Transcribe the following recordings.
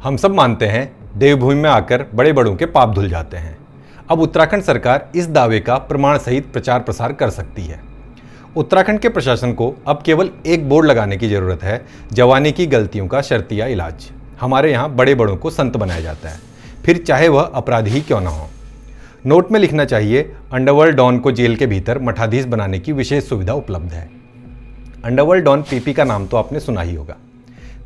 हम सब मानते हैं देवभूमि में आकर बड़े बड़ों के पाप धुल जाते हैं। अब उत्तराखंड सरकार इस दावे का प्रमाण सहित प्रचार प्रसार कर सकती है। उत्तराखंड के प्रशासन को अब केवल एक बोर्ड लगाने की जरूरत है, जवानी की गलतियों का शर्तिया इलाज। हमारे यहाँ बड़े बड़ों को संत बनाया जाता है, फिर चाहे वह अपराधी ही क्यों ना हो। नोट में लिखना चाहिए, अंडरवर्ल्ड डॉन को जेल के भीतर मठाधीश बनाने की विशेष सुविधा उपलब्ध है। अंडरवर्ल्ड डॉन पीपी का नाम तो आपने सुना ही होगा।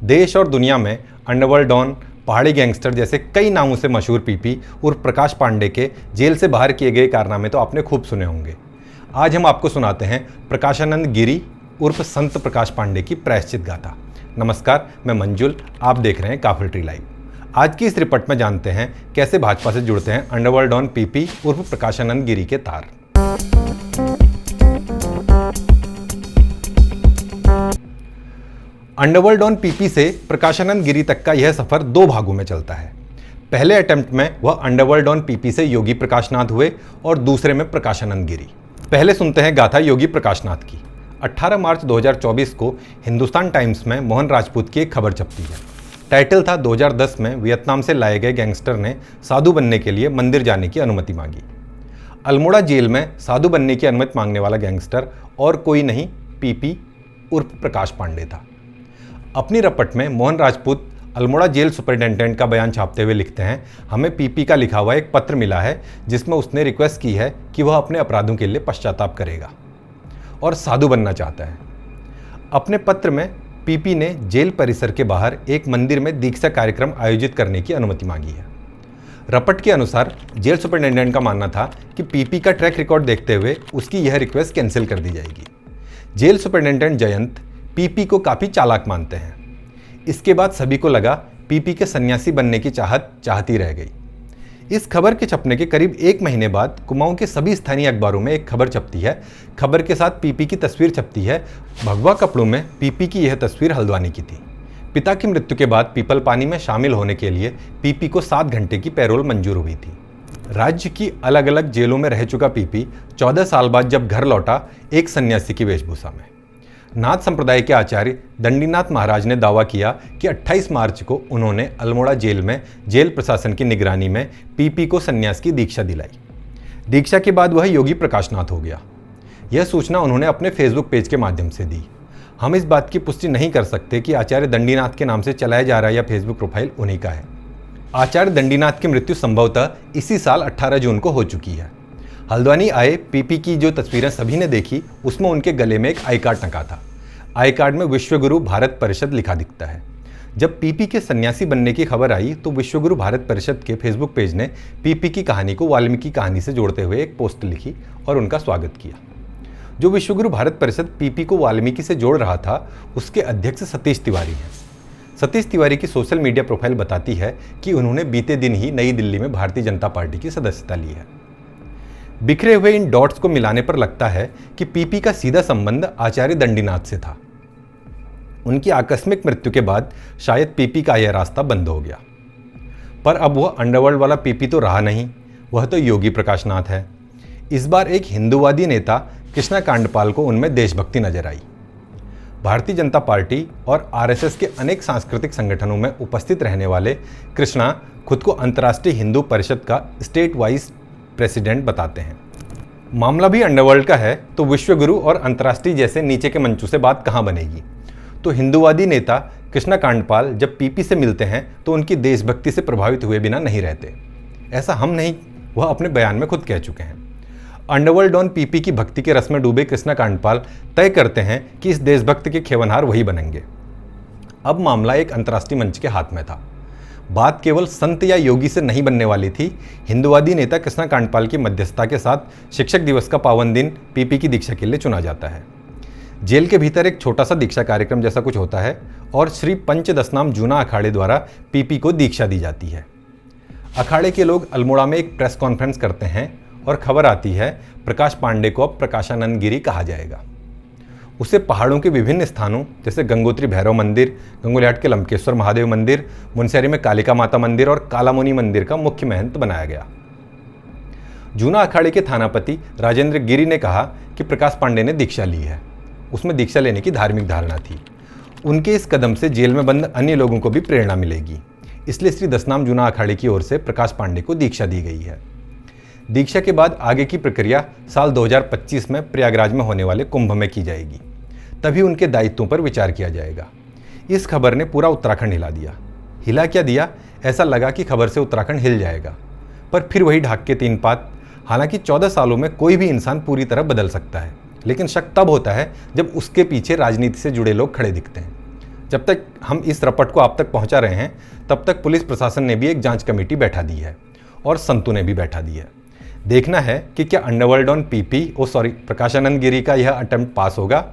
देश और दुनिया में अंडरवर्ल्ड डॉन, पहाड़ी गैंगस्टर जैसे कई नामों से मशहूर पीपी उर्फ प्रकाश पांडे के जेल से बाहर किए गए कारनामे तो आपने खूब सुने होंगे। आज हम आपको सुनाते हैं प्रकाशानंद गिरी उर्फ संत प्रकाश पांडे की प्रायश्चित गाथा। नमस्कार, मैं मंजुल, आप देख रहे हैं काफिल ट्री लाइव। आज की इस रिपोर्ट में जानते हैं कैसे भाजपा से जुड़ते हैं अंडरवर्ल्ड डॉन पीपी उर्फ प्रकाशानंद गिरी के तार। अंडरवर्ल्ड डॉन पीपी से प्रकाशानंद गिरी तक का यह सफर दो भागों में चलता है। पहले अटेम्प्ट में वह अंडरवर्ल्ड डॉन पीपी से योगी प्रकाशनाथ हुए और दूसरे में प्रकाशानंद गिरी। पहले सुनते हैं गाथा योगी प्रकाशनाथ की। 18 मार्च 2024 को हिंदुस्तान टाइम्स में मोहन राजपूत की एक खबर छपती है। टाइटल था, 2010 में वियतनाम से लाए गए गैंगस्टर ने साधु बनने के लिए मंदिर जाने की अनुमति मांगी। अल्मोड़ा जेल में साधु बनने की अनुमति मांगने वाला गैंगस्टर और कोई नहीं, पीपी उर्फ प्रकाश पांडे था। अपनी रपट में मोहन राजपूत अल्मोड़ा जेल सुपरिटेंडेंट का बयान छापते हुए लिखते हैं, हमें पीपी का लिखा हुआ एक पत्र मिला है जिसमें उसने रिक्वेस्ट की है कि वह अपने अपराधों के लिए पश्चाताप करेगा और साधु बनना चाहता है। अपने पत्र में पीपी ने जेल परिसर के बाहर एक मंदिर में दीक्षा कार्यक्रम आयोजित करने की अनुमति मांगी है। रपट के अनुसार जेल सुपरिटेंडेंट का मानना था कि पीपी का ट्रैक रिकॉर्ड देखते हुए उसकी यह रिक्वेस्ट कैंसिल कर दी जाएगी। जेल सुपरिटेंडेंट जयंत पीपी को काफ़ी चालाक मानते हैं। इसके बाद सभी को लगा पीपी के सन्यासी बनने की चाहत चाहती रह गई। इस खबर के छपने के करीब एक महीने बाद कुमाऊं के सभी स्थानीय अखबारों में एक खबर छपती है। खबर के साथ पीपी की तस्वीर छपती है। भगवा कपड़ों में पीपी की यह तस्वीर हल्द्वानी की थी। पिता की मृत्यु के बाद पीपल पानी में शामिल होने के लिए पीपी को 7 घंटे की पैरोल मंजूर हुई थी। राज्य की अलग अलग जेलों में रह चुका पीपी 14 साल बाद जब घर लौटा, एक सन्यासी की वेशभूषा में। नाथ संप्रदाय के आचार्य दंडीनाथ महाराज ने दावा किया कि 28 मार्च को उन्होंने अल्मोड़ा जेल में जेल प्रशासन की निगरानी में पीपी को संन्यास की दीक्षा दिलाई। दीक्षा के बाद वह योगी प्रकाशनाथ हो गया। यह सूचना उन्होंने अपने फेसबुक पेज के माध्यम से दी। हम इस बात की पुष्टि नहीं कर सकते कि आचार्य दंडीनाथ के नाम से चलाया जा रहा यह फेसबुक प्रोफाइल उन्हीं का है। आचार्य दंडीनाथ की मृत्यु संभवतः इसी साल 18 जून को हो चुकी है। हल्द्वानी आए पीपी की जो तस्वीरें सभी ने देखी, उसमें उनके गले में एक आई कार्ड टंगा था। आई कार्ड में विश्वगुरु भारत परिषद लिखा दिखता है। जब पीपी के सन्यासी बनने की खबर आई तो विश्वगुरु भारत परिषद के फेसबुक पेज ने पीपी की कहानी को वाल्मीकि कहानी से जोड़ते हुए एक पोस्ट लिखी और उनका स्वागत किया। जो विश्वगुरु भारत परिषद पीपी को वाल्मीकि से जोड़ रहा था, उसके अध्यक्ष सतीश तिवारी हैं। सतीश तिवारी की सोशल मीडिया प्रोफाइल बताती है कि उन्होंने बीते दिन ही नई दिल्ली में भारतीय जनता पार्टी की सदस्यता ली है। बिखरे हुए इन डॉट्स को मिलाने पर लगता है कि पीपी का सीधा संबंध आचार्य दंडीनाथ से था। उनकी आकस्मिक मृत्यु के बाद शायद पीपी का यह रास्ता बंद हो गया। पर अब वह अंडरवर्ल्ड वाला पीपी तो रहा नहीं, वह तो योगी प्रकाशनाथ है। इस बार एक हिंदूवादी नेता कृष्णा कांडपाल को उनमें देशभक्ति नजर आई। भारतीय जनता पार्टी और आरएसएस के अनेक सांस्कृतिक संगठनों में उपस्थित रहने वाले कृष्णा खुद को अंतर्राष्ट्रीय हिंदू परिषद का स्टेट वाइस प्रेसिडेंट बताते हैं। मामला भी अंडरवर्ल्ड का है तो विश्वगुरु और अंतर्राष्ट्रीय जैसे नीचे के मंचों से बात कहां बनेगी। तो हिंदूवादी नेता कृष्णा कांडपाल जब पीपी से मिलते हैं तो उनकी देशभक्ति से प्रभावित हुए बिना नहीं रहते। ऐसा हम नहीं, वह अपने बयान में खुद कह चुके हैं। अंडरवर्ल्ड डॉन पीपी की भक्ति के रस में डूबे कृष्णा कांडपाल तय करते हैं कि इस देशभक्त के खेवनहार वही बनेंगे। अब मामला एक अंतर्राष्ट्रीय मंच के हाथ में था। बात केवल संत या योगी से नहीं बनने वाली थी। हिंदूवादी नेता कृष्णा कांडपाल की मध्यस्थता के साथ शिक्षक दिवस का पावन दिन पीपी की दीक्षा के लिए चुना जाता है। जेल के भीतर एक छोटा सा दीक्षा कार्यक्रम जैसा कुछ होता है और श्री पंचदशनाम जूना अखाड़े द्वारा पीपी को दीक्षा दी जाती है। अखाड़े के लोग अल्मोड़ा में एक प्रेस कॉन्फ्रेंस करते हैं और खबर आती है प्रकाश पांडे को अब प्रकाशानंद गिरी कहा जाएगा। उसे पहाड़ों के विभिन्न स्थानों जैसे गंगोत्री भैरव मंदिर, गंगोलिहाट के लंकेश्वर महादेव मंदिर, मुनस्यारी में कालिका माता मंदिर और कालामुनि मंदिर का मुख्य महंत बनाया गया। जूना अखाड़े के थानापति राजेंद्र गिरी ने कहा कि प्रकाश पांडे ने दीक्षा ली है। उसमें दीक्षा लेने की धार्मिक धारणा थी। उनके इस कदम से जेल में बंद अन्य लोगों को भी प्रेरणा मिलेगी। इसलिए श्री दसनाम जूना अखाड़े की ओर से प्रकाश पांडे को दीक्षा दी गई है। दीक्षा के बाद आगे की प्रक्रिया साल 2025 में प्रयागराज में होने वाले कुंभ में की जाएगी, तभी उनके दायित्वों पर विचार किया जाएगा। इस खबर ने पूरा उत्तराखंड हिला दिया। हिला क्या दिया, ऐसा लगा कि खबर से उत्तराखंड हिल जाएगा, पर फिर वही ढाक के तीन पात। हालांकि 14 सालों में कोई भी इंसान पूरी तरह बदल सकता है, लेकिन शक तब होता है जब उसके पीछे राजनीति से जुड़े लोग खड़े दिखते हैं। जब तक हम इस रपट को आप तक पहुंचा रहे हैं, तब तक पुलिस प्रशासन ने भी एक जांच कमेटी बैठा दी है और संतू ने भी बैठा दी है। देखना है कि क्या अंडरवर्ल्ड ऑन प्रकाश आनंद गिरी का यह अटेम्प्ट पास होगा।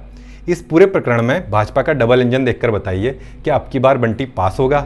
इस पूरे प्रकरण में भाजपा का डबल इंजन देखकर बताइए कि अब की बार बंटी पास होगा